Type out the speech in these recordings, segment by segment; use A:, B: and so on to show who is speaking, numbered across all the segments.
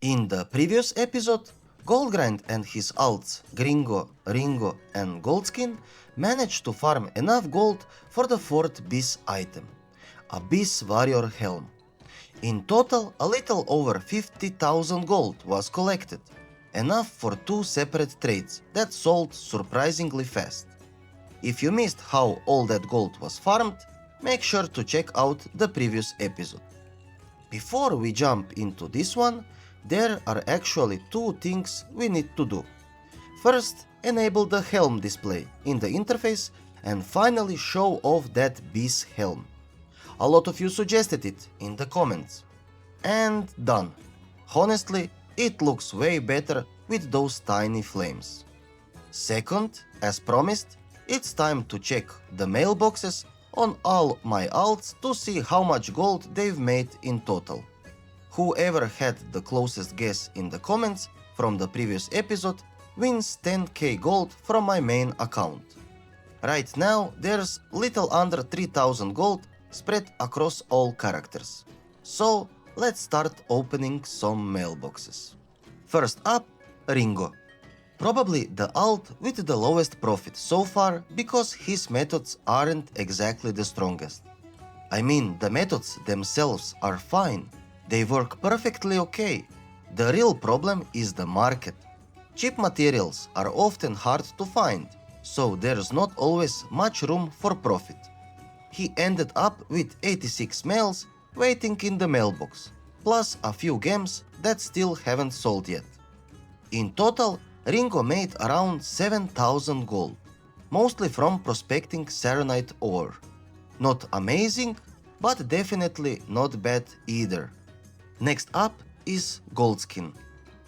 A: In the previous episode, Goldgrind and his alts Gringo, Ringo and Goldskin managed to farm enough gold for the fourth BiS item, a BiS Warrior helm. In total, a little over 50,000 gold was collected, enough for two separate trades that sold surprisingly fast. If you missed how all that gold was farmed, make sure to check out the previous episode. Before we jump into this one, there are actually two things we need to do. First, enable the helm display in the interface and finally show off that BiS helm. A lot of you suggested it in the comments. And done. Honestly, it looks way better with those tiny flames. Second, as promised, it's time to check the mailboxes on all my alts to see how much gold they've made in total. Whoever had the closest guess in the comments from the previous episode wins 10k gold from my main account. Right now there's little under 3000 gold spread across all characters. So let's start opening some mailboxes. First up, Ringo. Probably the alt with the lowest profit so far because his methods aren't exactly the strongest. I mean, the methods themselves are fine, they work perfectly okay. The real problem is the market. Cheap materials are often hard to find, so there's not always much room for profit. He ended up with 86 mails waiting in the mailbox, plus a few gems that still haven't sold yet. In total, Ringo made around 7,000 gold, mostly from prospecting Serenite ore. Not amazing, but definitely not bad either. Next up is Goldskin.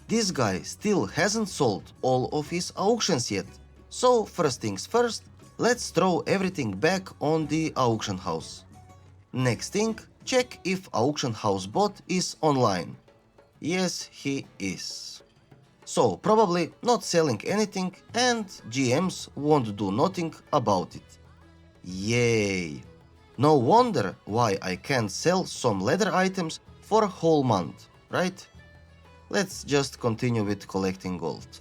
A: This guy still hasn't sold all of his auctions yet, so first things first, let's throw everything back on the auction house. Next thing, check if auction house bot is online. Yes, he is. So probably not selling anything and GMs won't do nothing about it. Yay! No wonder why I can't sell some leather items for a whole month, right? Let's just continue with collecting gold.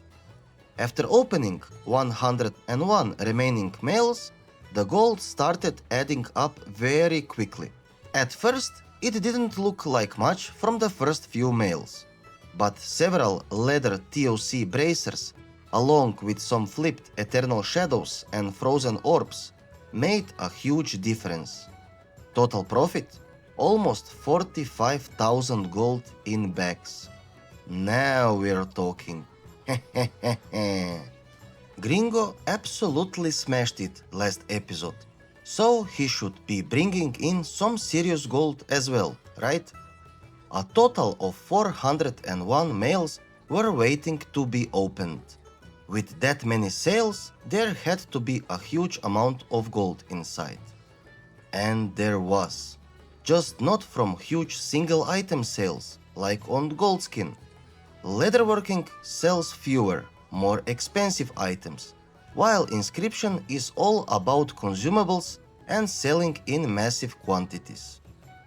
A: After opening 101 remaining mails, the gold started adding up very quickly. At first, it didn't look like much from the first few mails, but several leather TOC bracers, along with some flipped Eternal Shadows and Frozen Orbs, made a huge difference. Total profit? Almost 45,000 gold in bags. Now we're talking. Gringo absolutely smashed it last episode, so he should be bringing in some serious gold as well, right? A total of 401 mails were waiting to be opened. With that many sales, there had to be a huge amount of gold inside. And there was. Just not from huge single item sales, like on Goldskin. Leatherworking sells fewer, more expensive items, while Inscription is all about consumables and selling in massive quantities.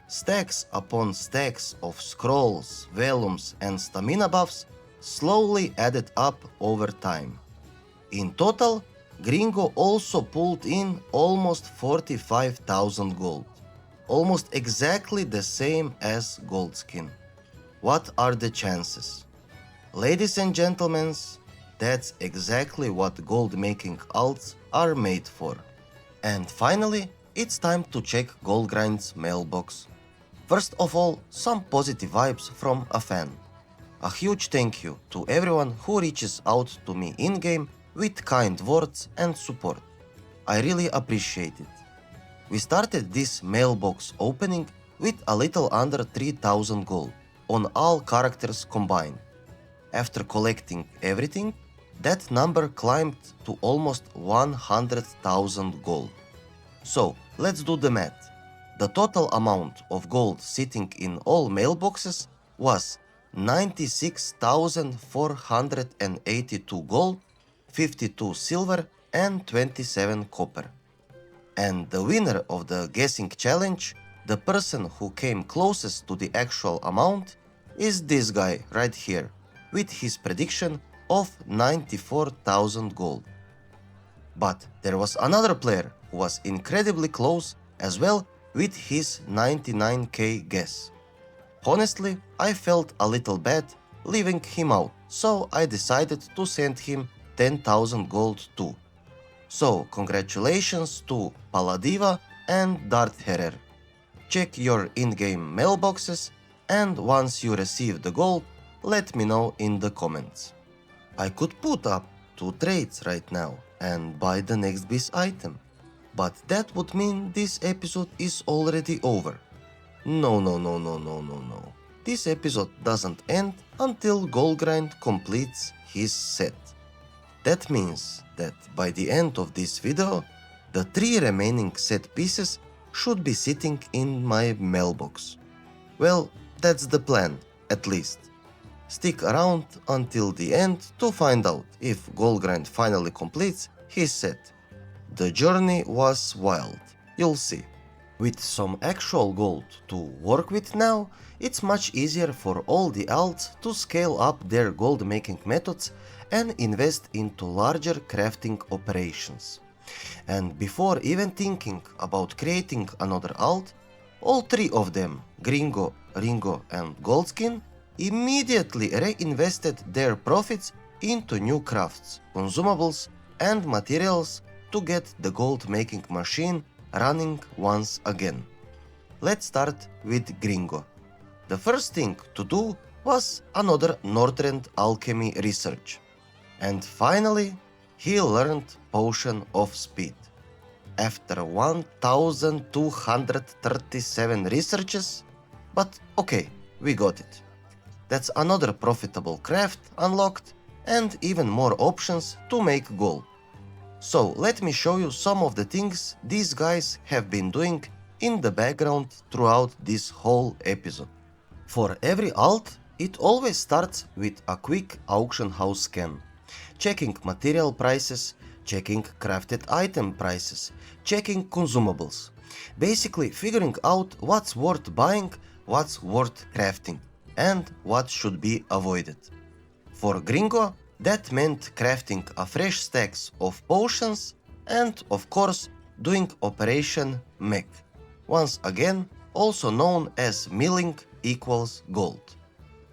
A: Stacks upon stacks of scrolls, vellums and stamina buffs slowly added up over time. In total, Gringo also pulled in almost 45,000 gold. Almost exactly the same as Goldskin. What are the chances? Ladies and gentlemen, that's exactly what gold making alts are made for. And finally, it's time to check Goldgrind's mailbox. First of all, some positive vibes from a fan. A huge thank you to everyone who reaches out to me in-game with kind words and support. I really appreciate it. We started this mailbox opening with a little under 3000 gold on all characters combined. After collecting everything, that number climbed to almost 100,000 gold. So let's do the math. The total amount of gold sitting in all mailboxes was 96,482 gold, 52 silver and 27 copper. And the winner of the guessing challenge, the person who came closest to the actual amount, is this guy right here, with his prediction of 94,000 gold. But there was another player who was incredibly close as well with his 99k guess. Honestly, I felt a little bad leaving him out, so I decided to send him 10,000 gold too. So congratulations to Paladiva and Dartherrer. Check your in-game mailboxes, and once you receive the gold, let me know in the comments. I could put up 2 trades right now and buy the next BiS item, but that would mean this episode is already over. No. This episode doesn't end until Goldgrind completes his set. That means that by the end of this video, the 3 remaining set pieces should be sitting in my mailbox. Well, that's the plan, at least. Stick around until the end to find out if Goldgrind finally completes his set. The journey was wild, you'll see. With some actual gold to work with now, it's much easier for all the alts to scale up their gold making methods and invest into larger crafting operations. And before even thinking about creating another alt, all 3 of them, Gringo, Ringo and Goldskin, immediately reinvested their profits into new crafts, consumables and materials to get the gold making machine running once again. Let's start with Gringo. The first thing to do was another Northrend alchemy research. And finally, he learned Potion of Speed. After 1237 researches, but okay, we got it. That's another profitable craft unlocked and even more options to make gold. So let me show you some of the things these guys have been doing in the background throughout this whole episode. For every alt, it always starts with a quick auction house scan. Checking material prices, checking crafted item prices, checking consumables. Basically figuring out what's worth buying, what's worth crafting, and what should be avoided. For Gringo, that meant crafting a fresh stacks of potions and, of course, doing Operation Mech. Once again, also known as milling equals gold.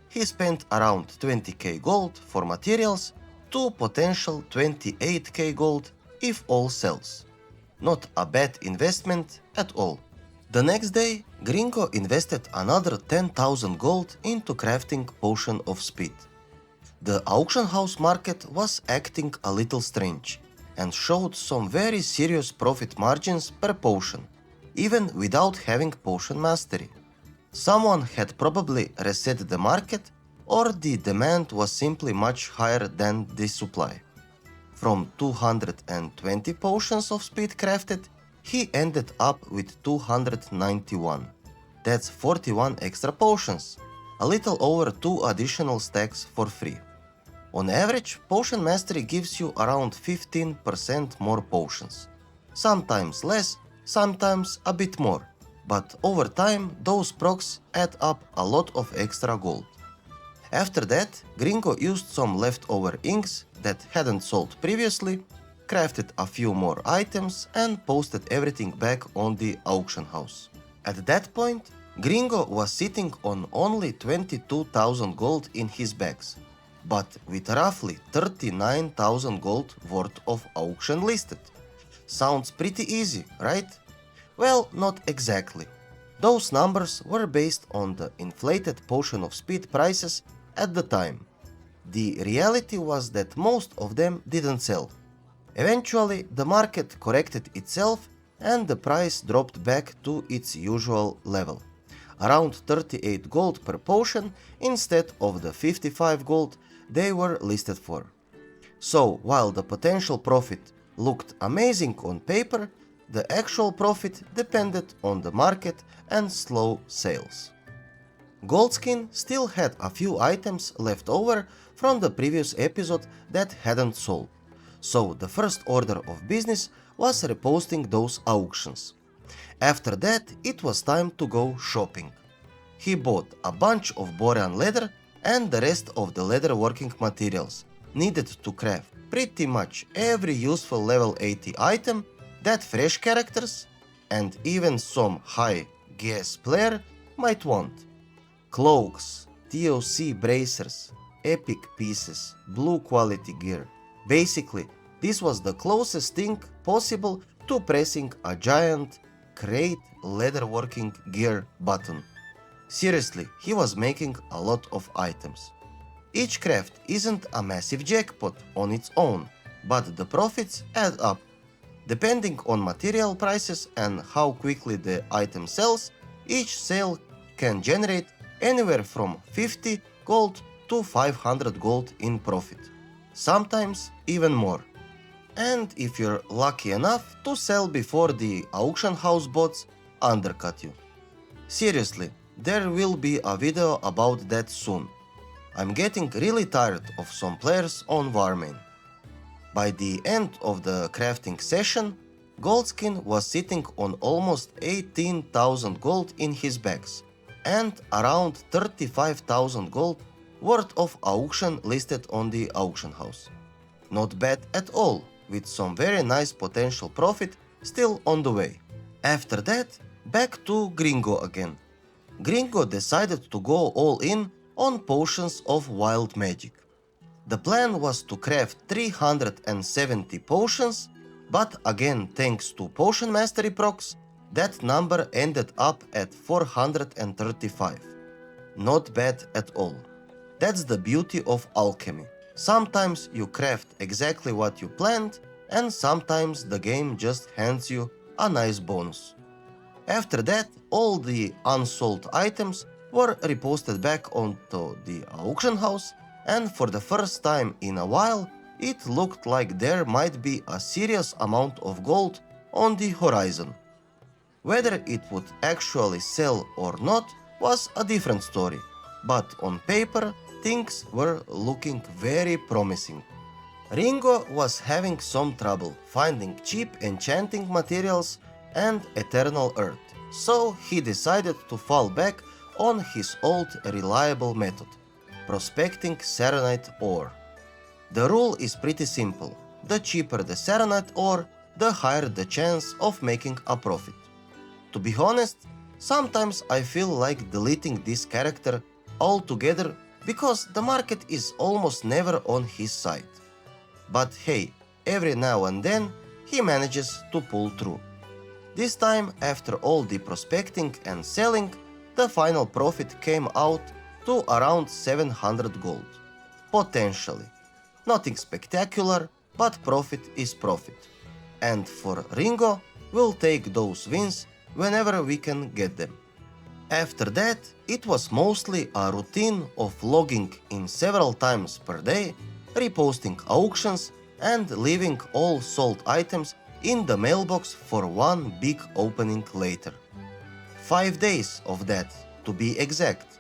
A: He spent around 20k gold for materials to potential 28k gold if all sells. Not a bad investment at all. The next day, Gringo invested another 10,000 gold into crafting Potion of Speed. The auction house market was acting a little strange and showed some very serious profit margins per potion, even without having potion mastery. Someone had probably reset the market, or the demand was simply much higher than the supply. From 220 potions of speed crafted, he ended up with 291. That's 41 extra potions, a little over 2 additional stacks for free. On average, potion mastery gives you around 15% more potions. Sometimes less, sometimes a bit more, but over time those procs add up a lot of extra gold. After that, Gringo used some leftover inks that hadn't sold previously, crafted a few more items and posted everything back on the auction house. At that point, Gringo was sitting on only 22,000 gold in his bags, but with roughly 39,000 gold worth of auction listed. Sounds pretty easy, right? Well, not exactly. Those numbers were based on the inflated Potion of Speed prices at the time. The reality was that most of them didn't sell. Eventually, the market corrected itself and the price dropped back to its usual level, around 38 gold per potion instead of the 55 gold they were listed for. So, while the potential profit looked amazing on paper, the actual profit depended on the market and slow sales. Goldskin still had a few items left over from the previous episode that hadn't sold, so the first order of business was reposting those auctions. After that, it was time to go shopping. he bought a bunch of boron leather and the rest of the leather working materials needed to craft pretty much every useful level 80 item that fresh characters and even some high GS player might want. Cloaks, TOC bracers, epic pieces, blue quality gear. Basically, this was the closest thing possible to pressing a giant crate leatherworking gear button. Seriously, he was making a lot of items. Each craft isn't a massive jackpot on its own, but the profits add up. Depending on material prices and how quickly the item sells, each sale can generate anywhere from 50 gold to 500 gold in profit. Sometimes even more. And if you're lucky enough to sell before the auction house bots undercut you. Seriously, there will be a video about that soon. I'm getting really tired of some players on Warmane. By the end of the crafting session, Goldskin was sitting on almost 18,000 gold in his bags and around 35,000 gold worth of auction listed on the auction house. Not bad at all, with some very nice potential profit still on the way. After that, back to Ringo again. Ringo decided to go all in on potions of wild magic. The plan was to craft 370 potions, but again thanks to potion mastery procs, that number ended up at 435. Not bad at all. That's the beauty of alchemy. Sometimes you craft exactly what you planned, and sometimes the game just hands you a nice bonus. After that, all the unsold items were reposted back onto the auction house, and for the first time in a while, it looked like there might be a serious amount of gold on the horizon. Whether it would actually sell or not was a different story, but on paper, things were looking very promising. Ringo was having some trouble finding cheap enchanting materials and eternal earth, so he decided to fall back on his old reliable method, prospecting serenite ore. The rule is pretty simple: the cheaper the serenite ore, the higher the chance of making a profit. To be honest, sometimes I feel like deleting this character altogether because the market is almost never on his side. But hey, every now and then he manages to pull through. This time, after all the prospecting and selling, the final profit came out to around 700 gold. Potentially. Nothing spectacular, but profit is profit. And for Ringo, we'll take those wins whenever we can get them. After that, it was mostly a routine of logging in several times per day, reposting auctions, and leaving all sold items in the mailbox for one big opening later. 5 days of that, to be exact.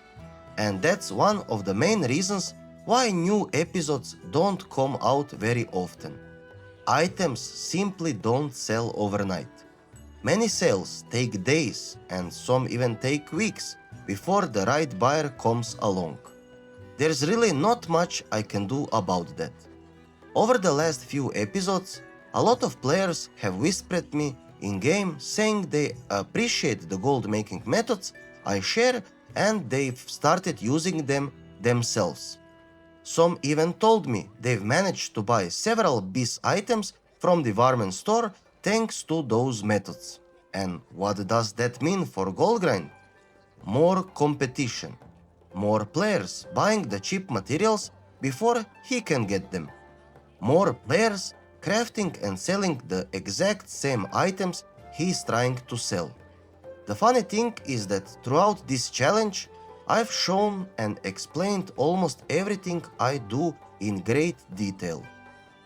A: And that's one of the main reasons why new episodes don't come out very often. Items simply don't sell overnight. Many sales take days and some even take weeks before the right buyer comes along. There's really not much I can do about that. Over the last few episodes, a lot of players have whispered me in-game saying they appreciate the gold making methods I share and they've started using them themselves. Some even told me they've managed to buy several BiS items from the Warmane store thanks to those methods. And what does that mean for Goldgrind? More competition. More players buying the cheap materials before he can get them. More players crafting and selling the exact same items he's trying to sell. The funny thing is that throughout this challenge, I've shown and explained almost everything I do in great detail.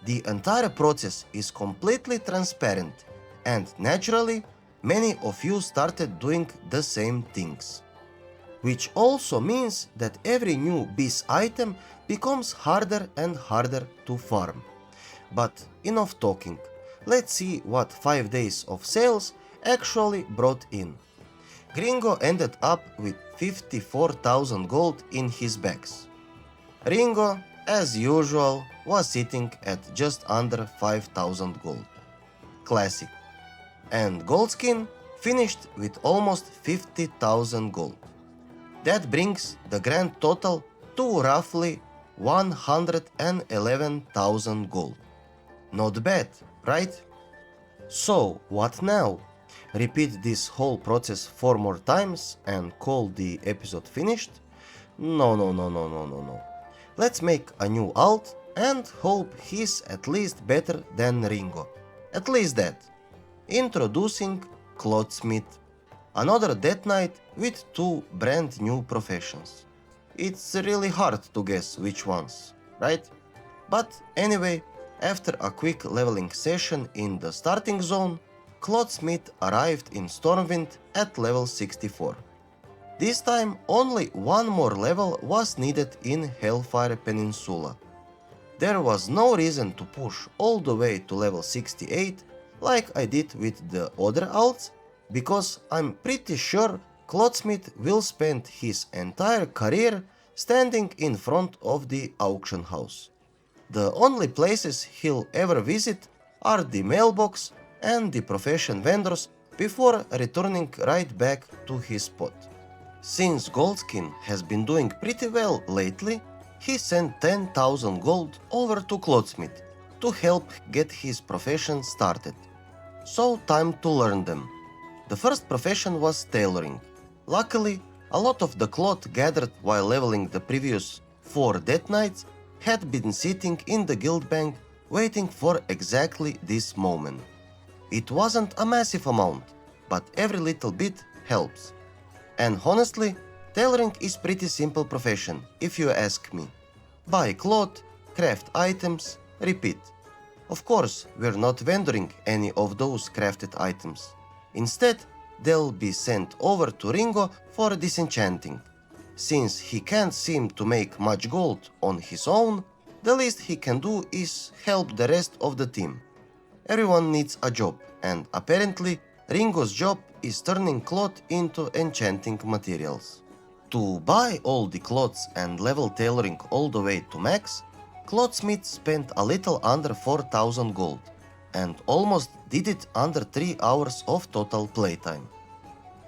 A: The entire process is completely transparent, and naturally, many of you started doing the same things. Which also means that every new BiS item becomes harder and harder to farm. But enough talking, let's see what 5 days of sales actually brought in. Gringo ended up with 54,000 gold in his bags. Ringo, as usual, was sitting at just under 5,000 gold. Classic. And Goldskin finished with almost 50,000 gold. That brings the grand total to roughly 111,000 gold. Not bad, right? So, what now? Repeat this whole process 4 more times and call the episode finished? No. Let's make a new alt and hope he's at least better than Ringo. At least that. Introducing ClothSmith. Another Death Knight with 2 brand new professions. It's really hard to guess which ones, right? But anyway, after a quick leveling session in the starting zone, ClothSmith arrived in Stormwind at level 64. This time only one more level was needed in Hellfire Peninsula. There was no reason to push all the way to level 68 like I did with the other alts, because I'm pretty sure ClothSmith will spend his entire career standing in front of the auction house. The only places he'll ever visit are the Mailbox and the profession vendors before returning right back to his spot. Since Goldskin has been doing pretty well lately, he sent 10,000 gold over to ClothSmith to help get his profession started. So time to learn them. The first profession was tailoring. Luckily, a lot of the cloth gathered while leveling the previous 4 Death Knights had been sitting in the guild bank waiting for exactly this moment. It wasn't a massive amount, but every little bit helps. And honestly, tailoring is pretty simple profession, if you ask me. Buy cloth, craft items, repeat. Of course, we're not vendoring any of those crafted items. Instead, they'll be sent over to Ringo for disenchanting. Since he can't seem to make much gold on his own, the least he can do is help the rest of the team. Everyone needs a job, and apparently Ringo's job is turning cloth into enchanting materials. To buy all the cloths and level tailoring all the way to max, ClothSmith spent a little under 4,000 gold, and almost did it under 3 hours of total playtime.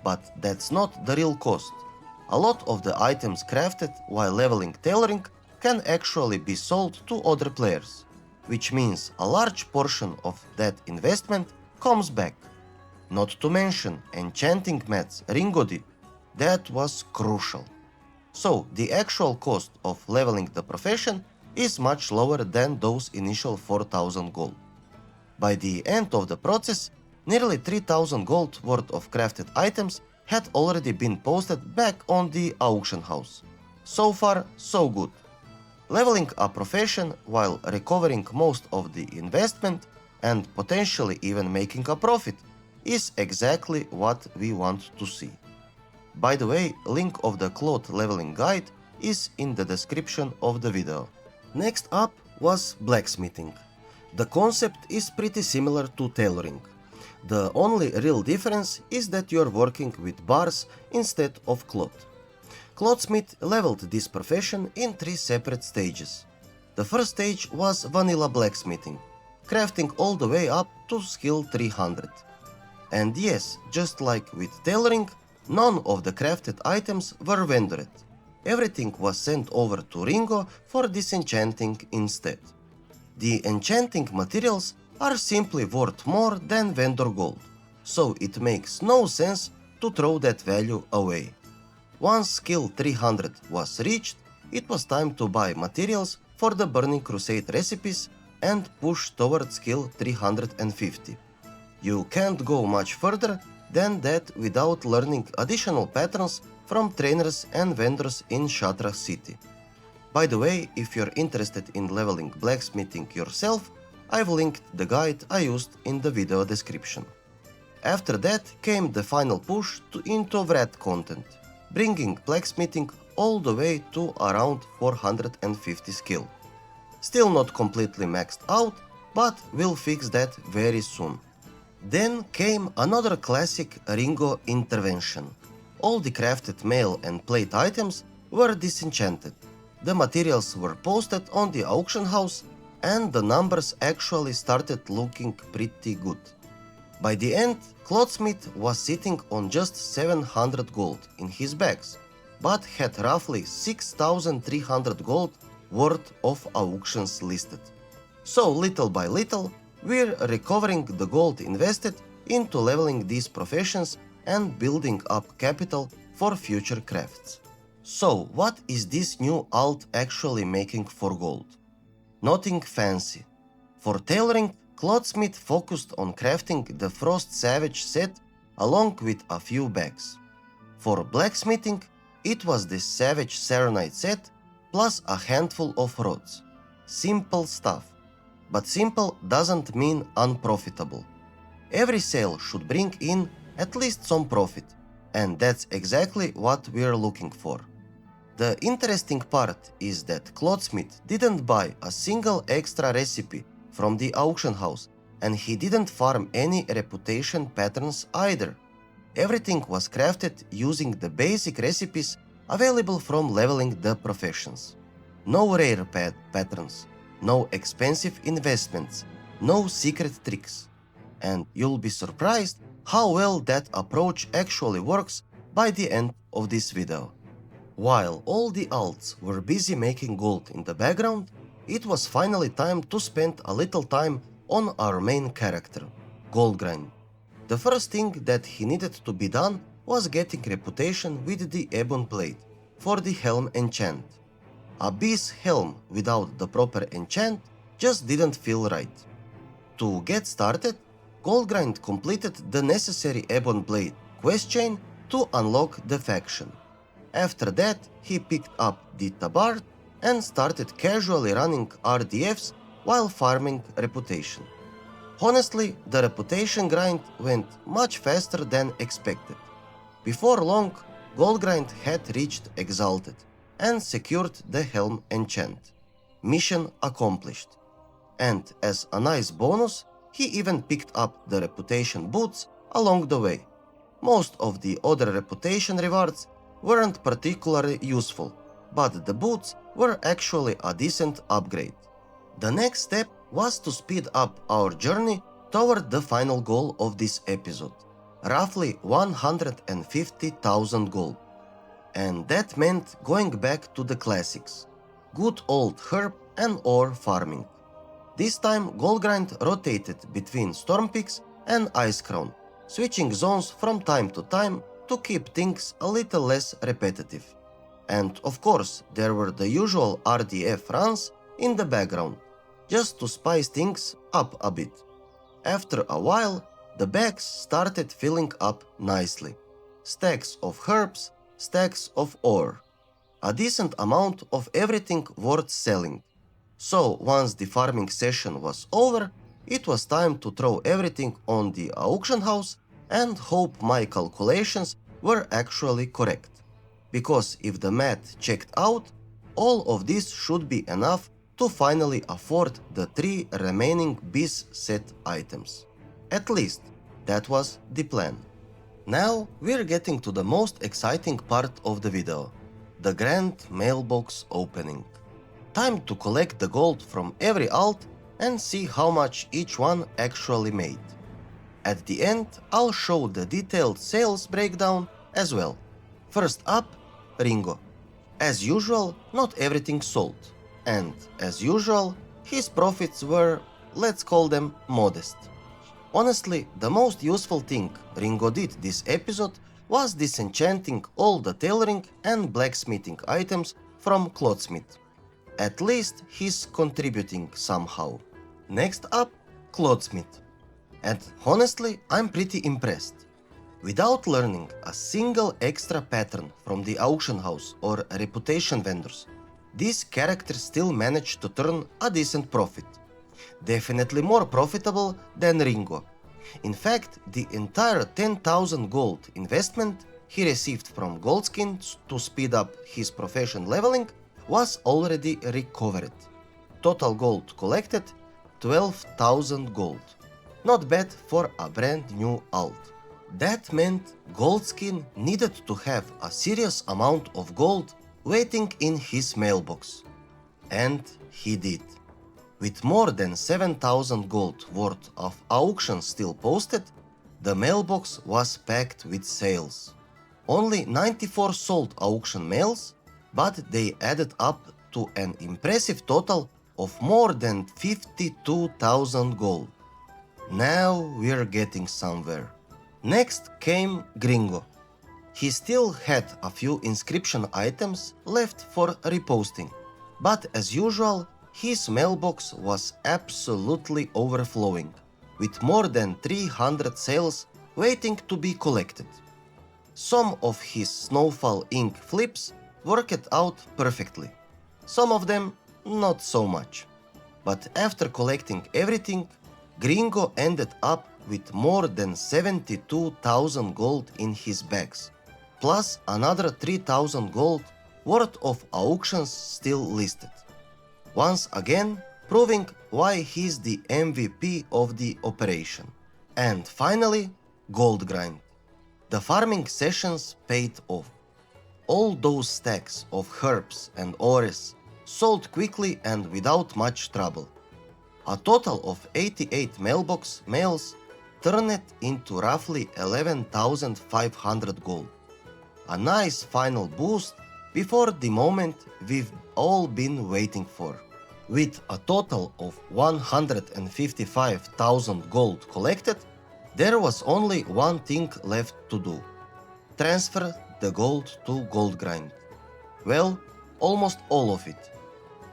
A: But that's not the real cost. A lot of the items crafted while leveling tailoring can actually be sold to other players, which means a large portion of that investment comes back. Not to mention enchanting mats Ringo did. That was crucial. So the actual cost of leveling the profession is much lower than those initial 4,000 gold. By the end of the process, nearly 3,000 gold worth of crafted items had already been posted back on the auction house. So far, so good. Leveling a profession while recovering most of the investment and potentially even making a profit is exactly what we want to see. By the way, link of the cloth leveling guide is in the description of the video. Next up was blacksmithing. The concept is pretty similar to tailoring. The only real difference is that you're working with bars instead of cloth. ClothSmith leveled this profession in 3 separate stages. The first stage was vanilla blacksmithing, crafting all the way up to skill 300. And yes, just like with tailoring, none of the crafted items were vendored. Everything was sent over to Ringo for disenchanting instead. The enchanting materials are simply worth more than vendor gold, so it makes no sense to throw that value away. Once skill 300 was reached, it was time to buy materials for the Burning Crusade recipes and push toward skill 350. You can't go much further than that without learning additional patterns from trainers and vendors in Shatra City. By the way, if you're interested in leveling blacksmithing yourself, I've linked the guide I used in the video description. After that came the final push into Wrath content, bringing blacksmithing all the way to around 450 skill. Still not completely maxed out, but we'll fix that very soon. Then came another classic Ringo intervention, all the crafted mail and plate items were disenchanted. The materials were posted on the auction house and the numbers actually started looking pretty good. By the end, ClothSmith was sitting on just 700 gold in his bags, but had roughly 6,300 gold worth of auctions listed. So little by little, we're recovering the gold invested into leveling these professions and building up capital for future crafts. So what is this new alt actually making for gold? Nothing fancy. For tailoring, ClothSmith focused on crafting the Frost Savage set along with a few bags. For blacksmithing, it was the Savage Serenite set plus a handful of rods. Simple stuff. But simple doesn't mean unprofitable. Every sale should bring in at least some profit, and that's exactly what we're looking for. The interesting part is that ClothSmith didn't buy a single extra recipe from the auction house, and he didn't farm any reputation patterns either. Everything was crafted using the basic recipes available from leveling the professions. No rare patterns, no expensive investments, no secret tricks. And you'll be surprised how well that approach actually works by the end of this video. While all the alts were busy making gold in the background, it was finally time to spend a little time on our main character, Goldgrind. The first thing that he needed to be done was getting reputation with the ebon blade for the helm enchant. A BiS helm without the proper enchant just didn't feel right. To get started, Goldgrind completed the necessary ebon blade quest chain to unlock the faction. After that, he picked up the tabard and started casually running RDFs while farming reputation. Honestly, the reputation grind went much faster than expected. Before long, Goldgrind had reached Exalted and secured the helm enchant. Mission accomplished. And as a nice bonus, he even picked up the reputation boots along the way. Most of the other reputation rewards weren't particularly useful, but the boots were actually a decent upgrade. The next step was to speed up our journey toward the final goal of this episode, roughly 150,000 gold. And that meant going back to the classics, good old herb and ore farming. This time Goldgrind rotated between Storm Peaks and Ice Crown, switching zones from time to time to keep things a little less repetitive. And of course, there were the usual RDF runs in the background, just to spice things up a bit. After a while, the bags started filling up nicely. Stacks of herbs, stacks of ore. A decent amount of everything worth selling. So once the farming session was over, it was time to throw everything on the auction house and hope my calculations were actually correct. Because if the math checked out, all of this should be enough to finally afford the 3 remaining BiS set items. At least, that was the plan. Now we're getting to the most exciting part of the video, the grand mailbox opening. Time to collect the gold from every alt and see how much each one actually made. At the end, I'll show the detailed sales breakdown as well. First up, Ringo. As usual, not everything sold. And as usual, his profits were, let's call them, modest. Honestly, the most useful thing Ringo did this episode was disenchanting all the tailoring and blacksmithing items from ClothSmith. At least he's contributing somehow. Next up, ClothSmith. And honestly, I'm pretty impressed. Without learning a single extra pattern from the auction house or reputation vendors, this character still managed to turn a decent profit. Definitely more profitable than Ringo. In fact, the entire 10,000 gold investment he received from Goldskin to speed up his profession leveling was already recovered. Total gold collected 12,000 gold. Not bad for a brand new alt. That meant Goldskin needed to have a serious amount of gold waiting in his mailbox. And he did. With more than 7,000 gold worth of auctions still posted, the mailbox was packed with sales. Only 94 sold auction mails, but they added up to an impressive total of more than 52,000 gold. Now we're getting somewhere. Next came Ringo. He still had a few inscription items left for reposting, but as usual, his mailbox was absolutely overflowing, with more than 300 sales waiting to be collected. Some of his snowfall ink flips worked out perfectly, some of them not so much. But after collecting everything, Ringo ended up with more than 72,000 gold in his bags, plus another 3,000 gold worth of auctions still listed. Once again, proving why he's the MVP of the operation. And finally, Goldgrind. The farming sessions paid off. All those stacks of herbs and ores sold quickly and without much trouble. A total of 88 mailbox mails turned into roughly 11,500 gold. A nice final boost before the moment we've all been waiting for. With a total of 155,000 gold collected, there was only one thing left to do: transfer the gold to Goldgrind. Well, almost all of it.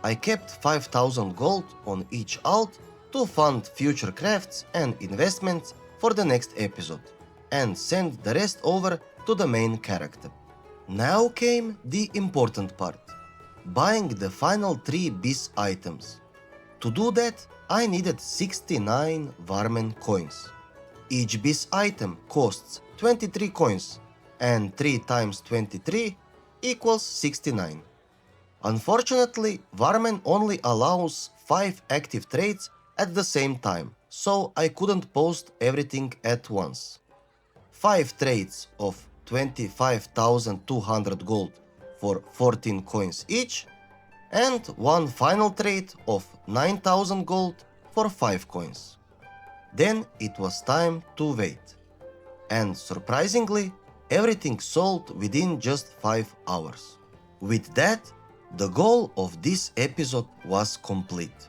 A: I kept 5,000 gold on each alt to fund future crafts and investments for the next episode, and sent the rest over to the main character. Now came the important part: buying the final 3 BiS items. To do that, I needed 69 Warmane coins. Each BiS item costs 23 coins, and 3 times 23 equals 69. Unfortunately, Warmane only allows 5 active trades at the same time, so I couldn't post everything at once. 5 trades of 25,200 gold for 14 coins each, and one final trade of 9,000 gold for 5 coins. Then it was time to wait. And surprisingly, everything sold within just 5 hours. With that, the goal of this episode was complete.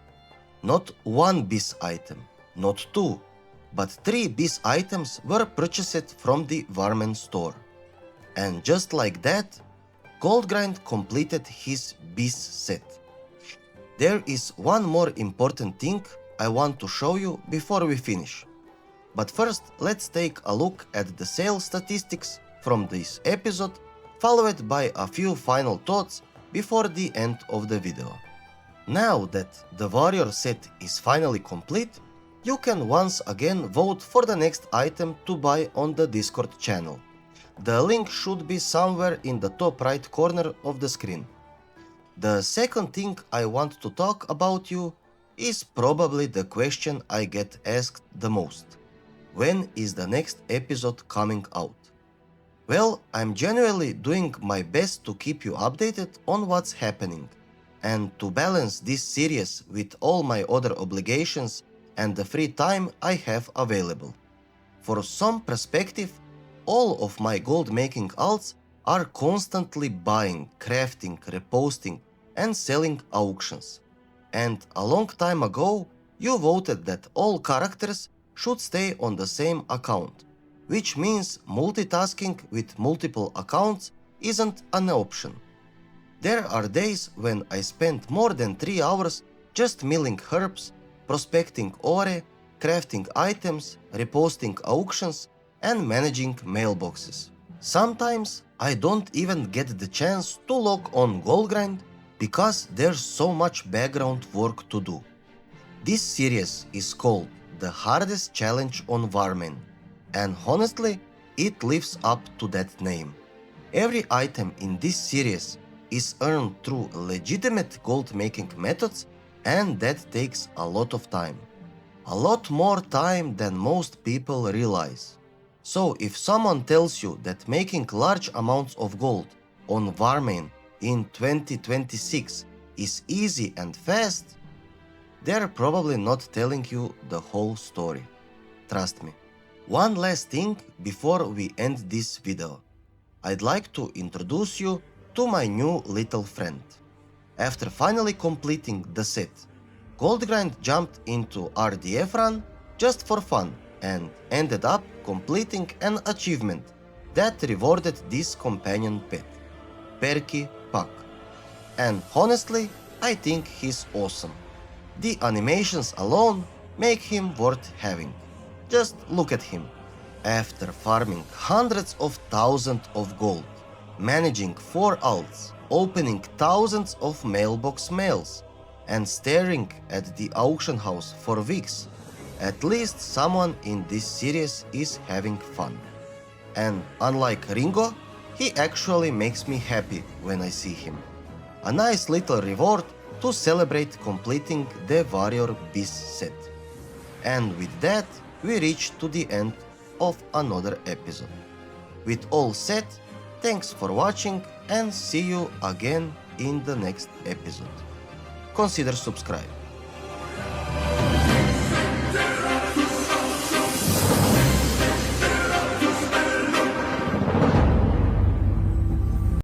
A: Not 1 BiS item, not 2, but 3 BiS items were purchased from the Warmane store. And just like that, Goldgrind completed his BiS set. There is one more important thing I want to show you before we finish. But first, let's take a look at the sales statistics from this episode, followed by a few final thoughts before the end of the video. Now that the Warrior set is finally complete, you can once again vote for the next item to buy on the Discord channel. The link should be somewhere in the top right corner of the screen. The second thing I want to talk about you is probably the question I get asked the most. When is the next episode coming out? Well, I'm genuinely doing my best to keep you updated on what's happening, and to balance this series with all my other obligations and the free time I have available. For some perspective, all of my gold making alts are constantly buying, crafting, reposting, and selling auctions. And a long time ago, you voted that all characters should stay on the same account, which means multitasking with multiple accounts isn't an option. There are days when I spend more than 3 hours just milling herbs, prospecting ore, crafting items, reposting auctions, and managing mailboxes. Sometimes I don't even get the chance to log on Goldgrind because there's so much background work to do. This series is called The Hardest Challenge on Warmane, and honestly, it lives up to that name. Every item in this series is earned through legitimate gold making methods, and that takes a lot of time. A lot more time than most people realize. So if someone tells you that making large amounts of gold on Warmane in 2026 is easy and fast, they're probably not telling you the whole story. Trust me. One last thing before we end this video. I'd like to introduce you to my new little friend. After finally completing the set, Goldgrind jumped into RDF run just for fun and ended up completing an achievement that rewarded this companion pet, Perky Puck. And honestly, I think he's awesome. The animations alone make him worth having. Just look at him. After farming hundreds of thousands of gold, managing 4 alts, opening thousands of mailbox mails, and staring at the auction house for weeks, at least someone in this series is having fun. And unlike Ringo, he actually makes me happy when I see him. A nice little reward to celebrate completing the Warrior BiS set. And with that, we reach to the end of another episode. With all said, thanks for watching and see you again in the next episode. Consider subscribe.